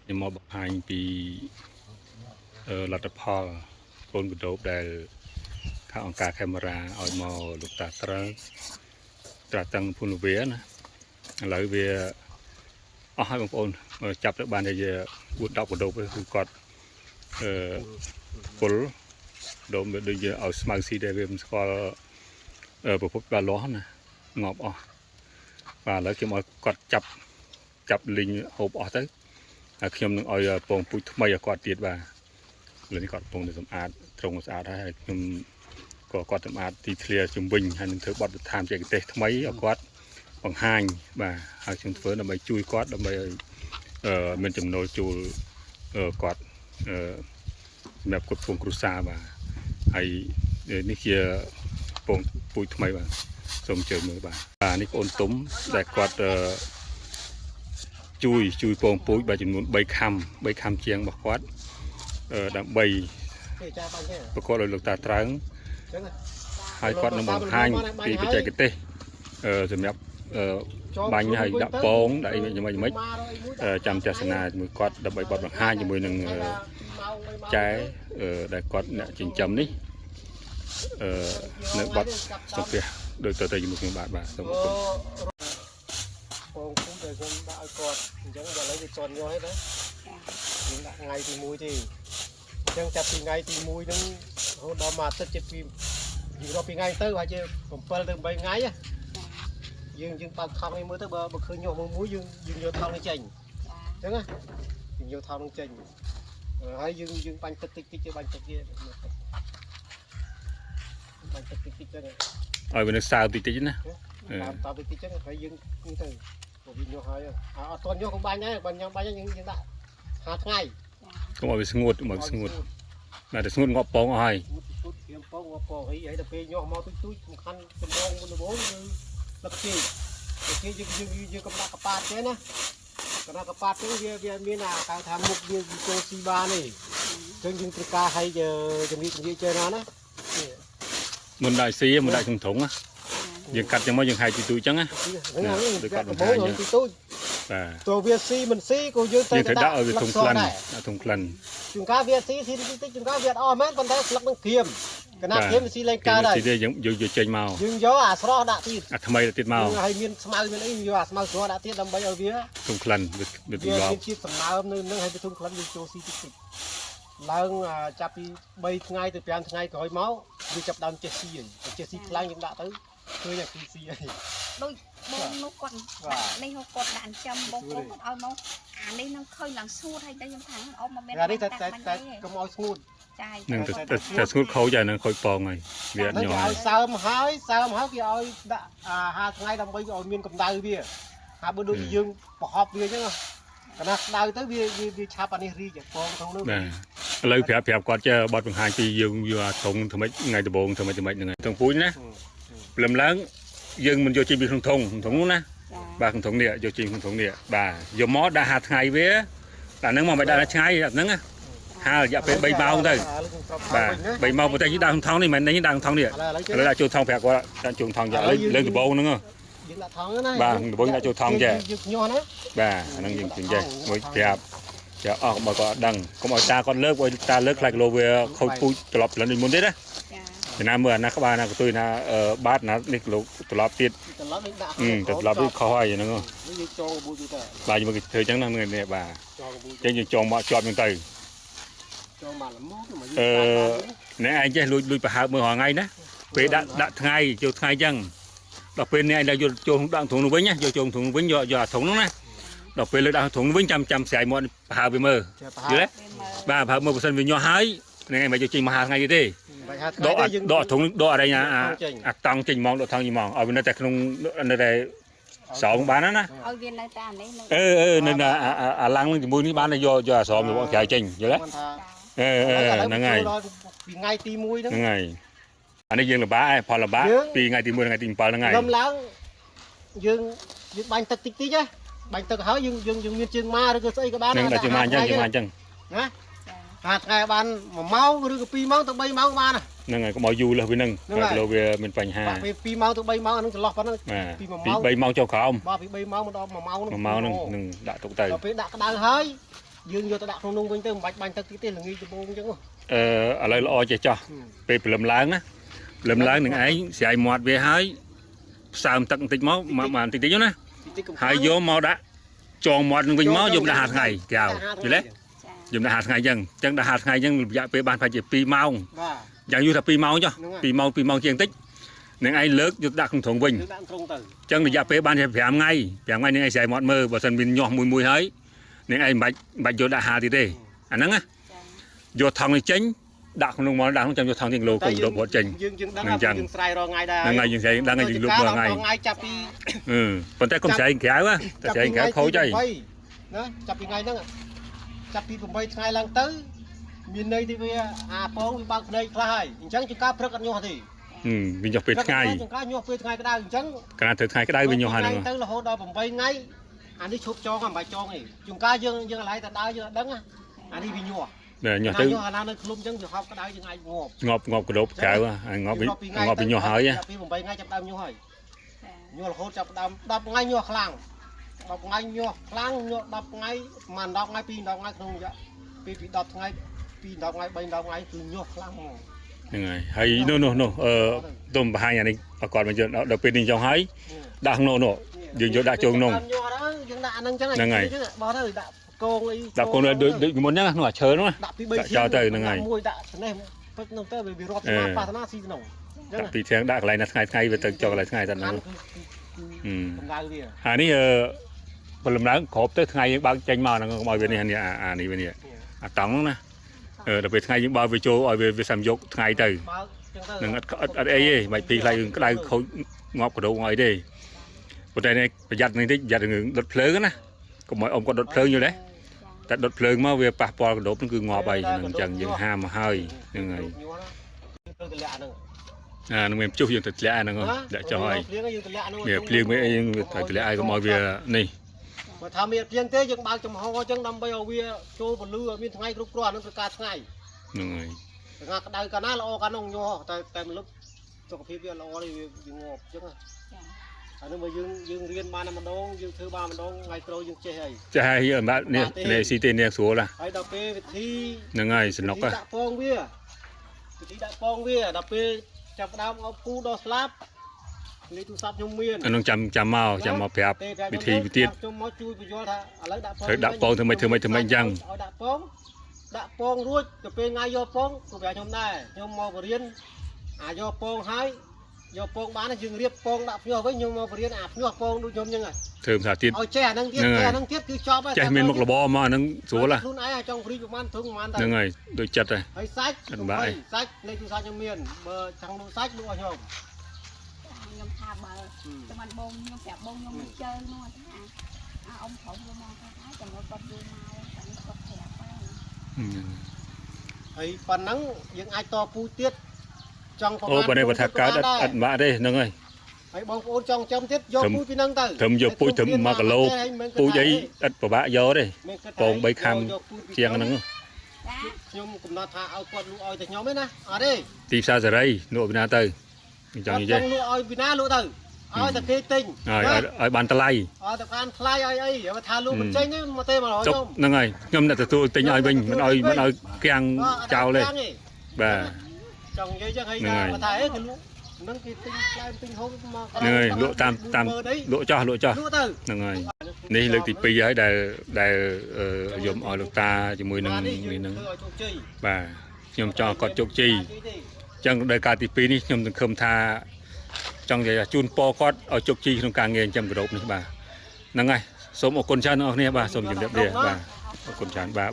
ខ្ញុំមកបង្ហាញពីលទ្ធផលកូនបដូបដែលខាងអង្គការកាមេរ៉ាឲ្យមកលោកតាត្រាតឹងភូនវាណាឥឡូវវាអស់ហើយបងប្អូនចាប់ទៅបានតែ4 10បដូបគឺគាត់ពុលដូមដូចជាឲ្យស្មៅស៊ីដែរវាមិនស្គាល់ប្រភពបាលាស់ណាងាប់អស់បាទឥឡូវខ្ញុំឲ្យគាត់ចាប់លីងហូបអស់ទៅហើយខ្ញុំនឹងឲ្យពងពូជថ្មីឲ្យគាត់ទៀតបាទលើនេះគាត់កំពុងតែសម្អាតត្រង់ស្អាតហើយខ្ញុំក៏គាត់សម្អាតទីធ្លាជំវិញហើយនឹងធ្វើបទដ្ឋានបច្ចេកទេសថ្មីឲ្យគាត់បង្ហាញបាទហើយខ្ញុំធ្វើដើម្បីជួយគាត់ដើម្បីឲ្យមានចំណូលជួលគាត់សម្រាប់គ្រប់គ្រងគ្រួសារបាទហើយនេះជាពងពូជថ្មីបាទសូមជើញមើលបាទនេះបងអូនទុំដែលគាត់ជួយពងពូជបាទចំនួន3ខាំជាងរបស់គាត់ដើម្បីប្រកបដោយលោកតាត្រើងហើយគាត់នឹងបង្ហាញពីបច្ចេកទេសសម្រាប់បាញ់ហើយដាក់ពងដាក់អីយ៉ាងម៉េចចាំទស្សនាជាមួយគាត់ដើម្បីបត់បង្ហាញជាមួយនឹងចែដែលគាត់អ្នកចិញ្ចឹមនេះនៅបត់សុភ័ក្រដោយទៅជាមួយខ្ញុំបាទសូមអរគុណពងពូជដែលខ្ញុំដាក់ឲ្យគាត់អញ្ចឹងដល់ឥឡូវវាជន់យកហើយណាយើងដាក់ថ្ងៃទី1ទេអញ្ចឹងចាប់ពីថ្ងៃទី1ហ្នឹងរហូតដល់មួយអាទិត្យជិតពីយើងរកពីថ្ងៃទៅហើយជា7ទៅ8ថ្ងៃយើងបើកថងនេះមើលទៅបើឃើញញាស់មួយយើងយកថងនេះចេញអញ្ចឹងណាយើងយកថងនេះចេញហើយយើងបាញ់ទឹកតិចទៅបាញ់ទឹកទៀតបាញ់ទឹកតិចចឹងឲ្យវានៅសើតិចណាតតិចចឹងហើយយើងនេះទៅពួកវាញាស់ហើយអត់ទាន់ញាស់ក៏បាញ់ដែរបើញ៉ាំបាញ់យើងដាក់5ថ្ងៃកុំឲ្យវាស្ងួតមកស្ងួតតែស្ងួតងាប់ពងអស់ហើយព្រៀមពងងាប់ពងហើយដល់ពេលញាស់មកទូចសំខាន់ចម្លងមុនដំបូងគឺលឹកគេយើងកំដាក់កប៉ាតទេណាកណ្ដាកប៉ាតទេវាមានហៅថាមុខវាចូលស៊ីបានទេអញ្ចឹងយើងត្រូវការឲ្យជំនាញជើណាណាមុនដាក់ស៊ីមុនដាក់ក្នុងធុងណាយើងកាត់យ៉ាងមកយើងហាយទីទូចចឹងណាដូចគាត់បង្ហាញទីទូចបាទទៅវាស៊ីមិនស៊ីក៏យើងទៅដាក់ឲ្យវាធុងក្លិនធុងក្លិនជួនកាលវាស៊ីតិចជួនកាលវាអត់អស់មែនប៉ុន្តែស្លឹកនឹងក្រៀមកណាក្រៀមវាស៊ីឡើងកើតហើយយើងយកចេញមកយើងយកអាស្រស់ដាក់ទៀតអាថ្មីទៀតមកហើយមានស្មៅមានអីយកអាស្មៅស្រស់ដាក់ទៀតដើម្បីឲ្យវាធុងក្លិនវាទម្លាប់មានជាតិសំណើមនៅនឹងហើយវាធុងក្លិនវាចូលស៊ីតិចឡើងចាប់ពី3ថ្ងៃទៅ5ថ្ងៃក្រោយមកវាចាប់ដើមចេះស៊ីហើយចេះស៊ីខ្លាំងយើងដាក់ទៅឃើញតែស៊ីហើយដូចបងនោះគាត់នេះគាត់ដាក់ចាំបងប្អូនគាត់ឲ្យមកអានេះនឹងឃើញឡើងស្ងួតហើយតែខ្ញុំថាអត់មកមាននេះតែកុំឲ្យស្ងួតចានឹងតែស្ងួតខូចហើយនឹងខូចពងហើយវាអត់ញ៉ាំឲ្យសើមហើយគេឲ្យដាក់50ថ្ងៃដើម្បីឲ្យមានកម្ដៅវាហើយបើដូចយើងប្រហប់វាអញ្ចឹងកណ្ដាស់ក្តៅទៅវាឆាប់អានេះរីកពងក្នុងនោះបាទឥឡូវប្រាប់គាត់ចេះបត់បង្ហាញពីយើងយកអាធុងថ្មិចថ្ងៃដំបូងថ្មិចហ្នឹងហើយធុងពូជណាព្រលឹមឡើងយើងមិនយកចេញពីក្នុងធុងនោះណាបាទក្នុងធុងនេះយកចេញក្នុងធុងនេះបាទយកមកដាក់50ថ្ងៃវាតែហ្នឹងមកមិនដាក់ឆ្ងាយហ្នឹងណាហាលរយៈពេល3ម៉ោងទៅបាទ3ម៉ោងប៉ុន្តែយើងដាក់ក្នុងថងនេះមិនមែននេះដាក់ក្នុងថងនេះឥឡូវដាក់ចូលថងប្រាប់គាត់ដាក់ចូលថងយកលើដំបូងហ្នឹងយើងដាក់ថងណាបាទដំបូងដាក់ចូលថងចេះយើងញាស់ណាបាទអាហ្នឹងយើងចេះមួយប្រាប់អស់បើគាត់ដឹងកុំឲ្យតាគាត់លើកឲ្យតាលើកខ្លាចគីឡូវាខូចពូជត្រឡប់ឡើងដូចមុនទេណាចំណាមើលអាណាក្បាលណាកតុយណាបាតណានេះគីឡូត្រឡប់ទៀតត្រឡប់នេះដាក់ត្រឡប់វាខុសហើយហ្នឹងយើងចងកបូជទៅបាទយើងមើលធ្វើអញ្ចឹងហ្នឹងនេះបាទចេញយើងចងមកជាប់ហ្នឹងទៅចងមកល្មមអ្នកឯងចេះលួចប្រហើបមើលរាល់ថ្ងៃណាពេលដាក់ថ្ងៃចូលថ្ងៃអញ្ចឹងដល់ពេលអ្នកឯងយកចូលដាក់ធុងនោះវិញណាយកចូលធុងវិញយកអាធុងនោះណាដល់ពេលលើដាក់ធុងវិញចាំស្រាយមាត់ប្រហើបវាមើលយល់ទេបាទប្រហើបមើលបើសិនវាញាស់ហើយអ្នកឯងមិនយកចេញមក50ថ្ងៃទៀតទេដកធុងដកអីអាតង់ចេញហ្មងដកថងចេញហ្មងឲ្យវានៅតែក្នុងនៅតែស្រោមបានណាឲ្យវានៅតែនេះនៅអាឡាំងនឹងជាមួយនេះបានយកអាស្រោមរបស់ក្រៅចេញយល់ទេហ្នឹងហើយពីថ្ងៃទី1ហ្នឹងហើយអានេះយើងលបាផលលបាពីថ្ងៃទី1ថ្ងៃទី7ហ្នឹងហើយលំឡើងយើងបាញ់ទឹកតិចណាបាញ់ទឹកហើយយើងមានជើងម៉ាឬក៏ស្អីក៏បានហ្នឹងតែជើងម៉ាអញ្ចឹងណាថាថ្ងៃបាន1ម៉ោងឬក៏2ម៉ោងទៅ3ម៉ោងបានហ្នឹងហើយកុំឲ្យយូរលើសពីហ្នឹងគីឡូវាមានបញ្ហាពី2ម៉ោងទៅ3ម៉ោងអានឹងចន្លោះប៉ុណ្ណឹងពី3ម៉ោងចូលក្រោមបាទពី3ម៉ោងមកដល់1ម៉ោងហ្នឹងនឹងដាក់ទុកទៅដល់ពេលដាក់ក្តៅហើយ dương vô ta đặt không nung bên tới bạch bánh ta cái tiền là nghi cho bông chứ không ឥឡូវល្អចេះចោះពេលព្រលឹមឡើងណាព្រលឹមឡើងនឹងឯងស្រាយមាត់វាហើយផ្សើមទឹកបន្តិចមកបន្តិចណាហើយយកមកដាក់ចងមាត់នឹងវិញមកយកដាក់ហាត់ថ្ងៃគេហៅយល់ទេយកដាក់ហាត់ថ្ងៃអញ្ចឹងដាក់ហាត់ថ្ងៃអញ្ចឹងរយៈពេលបានប្រហែលជា2ម៉ោងយ៉ាងយូរថា2ម៉ោងចុះ2ម៉ោងជាងតិចនឹងឯងលើកយកដាក់ក្នុងធុងវិញអញ្ចឹងរយៈពេលបាន5ថ្ងៃនឹងឯងស្រែមាត់មើលបើសិនមានញាស់មួយហើយនឹងឯងមិនបាច់យកដាក់ហាទៀតទេអាហ្នឹងណាយកថងនេះចេញដាក់ក្នុងមកដាក់ក្នុងចាំយកថងជាងគីឡូកុំដប់រត់ចេញយើងដឹងថាយើងស្រ័យរងថ្ងៃដែរហ្នឹងហើយយើងស្រ័យដឹងហើយយើងលុបរាល់ថ្ងៃចាប់ពីប៉ុន្តែកុំស្រ័យក្រៅណាតែស្រ័យក្រៅខូចហើយណាចាប់ពីថ្ងៃហ្នឹងចាប់ពី8ថ្ងៃឡើងទៅមានន័យទីវាអាពងវាបើកភ្នែកខ្លះហើយអញ្ចឹងជាការព្រឹកអត់ញាស់ទេវាញាស់ពេលថ្ងៃជាការញាស់ពេលថ្ងៃក្តៅអញ្ចឹងកាលធ្វើថ្ងៃក្តៅវាញាស់ហើយហ្នឹងទៅរហូតដល់8ថ្ងៃអានេះឈប់ចងមិនបាច់ចងទេជួនកាលយើងឥឡូវតែដើរយើងអត់ដឹងអានេះវាញាស់ញាស់ទៅអាណានៅឃ្លុំអញ្ចឹងវាហប់ក្តៅយើងអាចងាប់កដោបក្រៅងាប់វាញាស់ហើយពី8ថ្ងៃចាប់ដើមញាស់ហើយញាស់រហូតចាប់ដើម10ថ្ងៃញាស់ខ្លាំង10ថ្ងៃញាស់ខ្លាំងញាស់10ថ្ងៃប្រហែល10ថ្ងៃ2 10ថ្ងៃក្នុងរយៈពី10ថ្ងៃ2 10ថ្ងៃ3 10ថ្ងៃគឺញាស់ខ្លាំងហ្មងហ្នឹងហើយនោះទុំបង្ហាញអានេះអគាត់មកយកដល់ពេលនេះចុងហើយដាក់ក្នុងនោះយើងយកដាក់ចូលក្នុងយើងដាក់អាហ្នឹងចឹងហ្នឹងហើយបោះទៅដាក់កងអីដាក់កងដូចមុនហ្នឹងនោះអាឈើនោះដាក់ពី3ចោលទៅហ្នឹងហើយមួយដាក់ស្នេះពេកនោះទៅវារត់ស្មាប៉ាសនាស៊ីក្នុងដាក់ពីធាងដាក់កន្លែងណាថ្ងៃវាទៅចុះកន្លែងថ្ងៃតែហ្នឹងកម្ដៅវាអានេះព្រលឹមឡើងគ្របទៅថ្ងៃយើងបើកចេញមកហ្នឹងកុំឲ្យវានេះអានេះវានេះអាតង់ហ្នឹងណាដល់ពេលថ្ងៃយើងបើវាចូលឲ្យវាសាំយកថ្ងៃទៅនឹងអត់អីទេមិនពីខ្លាយក្តៅខូចងាប់កដោងអីទេប៉ុន្តែនេះប្រយ័ត្ននេះតិចប្រយ័ត្ននឹងដុតភ្លើងណាកុំឲ្យអ៊ំគាត់ដុតភ្លើងយល់ទេតែដុតភ្លើងមកវាប៉ះពាល់កដោបហ្នឹងគឺងាប់ហើយហ្នឹងអញ្ចឹងយើងហាមមកហើយហ្នឹងហើយទៅទម្លាក់ហ្នឹងនឹងមានជុះយើងទៅទម្លាក់ហ្នឹងដាក់ចុះហើយវាភ្លៀងវាអីយើងត្រូវទម្លាក់ឲ្យកុំឲ្យវានេះបើថាមានភ្លៀងទេយើងបើកចំហអញ្ចឹងដើម្បីឲ្យវាចូលពលឺឲ្យមានថ្ងៃគ្រប់គ្រាន់នឹងត្រូវការថ្ងៃហ្នឹងហើយថ្ងៃក្តៅកាលណាល្អកាលនោះញាស់តែមិនលុបសុខភាពវាល្អនេះវាងាប់អញ្ចឹងអានោះមកយើងរៀនបានម្ដងយើងធ្វើបានម្ដងថ្ងៃក្រោយយើងចេះហើយចេះហើយបាទនេះស៊ីទេនេះស្រួលណាហើយដល់ពេលវិធីហ្នឹងហើយសំណុកដាក់ពងវាវិធីដាក់ពងវាដល់ពេលចាប់ដើមអោបគូដល់ស្លាប់លេខទូរស័ព្ទខ្ញុំមានអានោះចាំមកប្រាប់វិធីវិទៀតខ្ញុំមកជួយបញ្យល់ថាឥឡូវដាក់ពងត្រូវដាក់ពងធ្វើម៉េចអញ្ចឹងឲ្យដាក់ពងរួចទៅពេលថ្ងៃយកពងក៏ប្រាប់ខ្ញុំដែរខ្ញុំមកបរៀនយកពងហើយយកពងបានយើងរៀបពងដាក់ភ្ញាស់វិញខ្ញុំមកបរៀនភ្ញាស់ពងដូចខ្ញុំអញ្ចឹងហើយធ្វើថាទៀតឲ្យចេះអាហ្នឹងទៀតគឺចប់ហើយចេះមានមុខរបរមកអាហ្នឹងស្រួលហ៎ខ្លួនឯងចង់ព្រីប្រហែលធុងប្រហែលតែហ្នឹងហើយដូចចិត្តហើយសាច់លេខទូរស័ព្ទខ្ញុំមានបើចង់លក់សាច់លក់ឲ្យខ្ញុំថាបើចាំបានបងខ្ញុំប្រាប់បងខ្ញុំមកជើនោះថាអ៊ំប្រុសយកមកថាចំណុចគាត់យកមកតែនេះគាត់ប្រាប់ហើយប៉ុណ្ណឹងយើងអាចតពូទៀតចង់ប្រហែលបើនេះបើថាកើតអត់បាក់ទេហ្នឹងហើយហើយបងប្អូនចង់ចាំទៀតយកពូជពីហ្នឹងទៅត្រឹមយកពូជត្រឹម1គីឡូពូជអីឥតពិបាកយកទេពង3ខាំជាងហ្នឹងខ្ញុំកំណត់ថាឲ្យគាត់លក់ឲ្យតែខ្ញុំទេណាអត់ទេទីផ្សារសេរីលក់ពីណាទៅចង់និយាយលក់ឲ្យពីណាលក់ទៅឲ្យតែគេទិញឲ្យបានថ្លៃឲ្យតែបានថ្លៃឲ្យអីបើថាលក់មិនចេញទេមកទេ100ខ្ញុំហ្នឹងហើយខ្ញុំតែទទួលទិញឲ្យវិញមិនឲ្យគាំងចោលទេបាទចង់និយាយចឹងហើយបើថាអីគេលក់ហ្នឹងគេទិញខ្លែងទិញហូបមកហ្នឹងហើយលក់តាមលក់ចោះហ្នឹងហើយនេះលើកទី2ហើយដែលយកឲ្យលោកតាជាមួយនឹងនេះហ្នឹងបាទខ្ញុំចង់គាត់ជោគជ័យអញ្ចឹងដល់ការទី2នេះខ្ញុំសង្ឃឹមថាចង់និយាយថាជូនពរគាត់ឲ្យជោគជ័យក្នុងការងារចិញ្ចឹមគោរពនេះបាទហ្នឹងហើយសូមអរគុណច្រើនអ្នកនរគ្នាបាទសូមជម្រាបលាបាទអរគុណច្រើនបាទ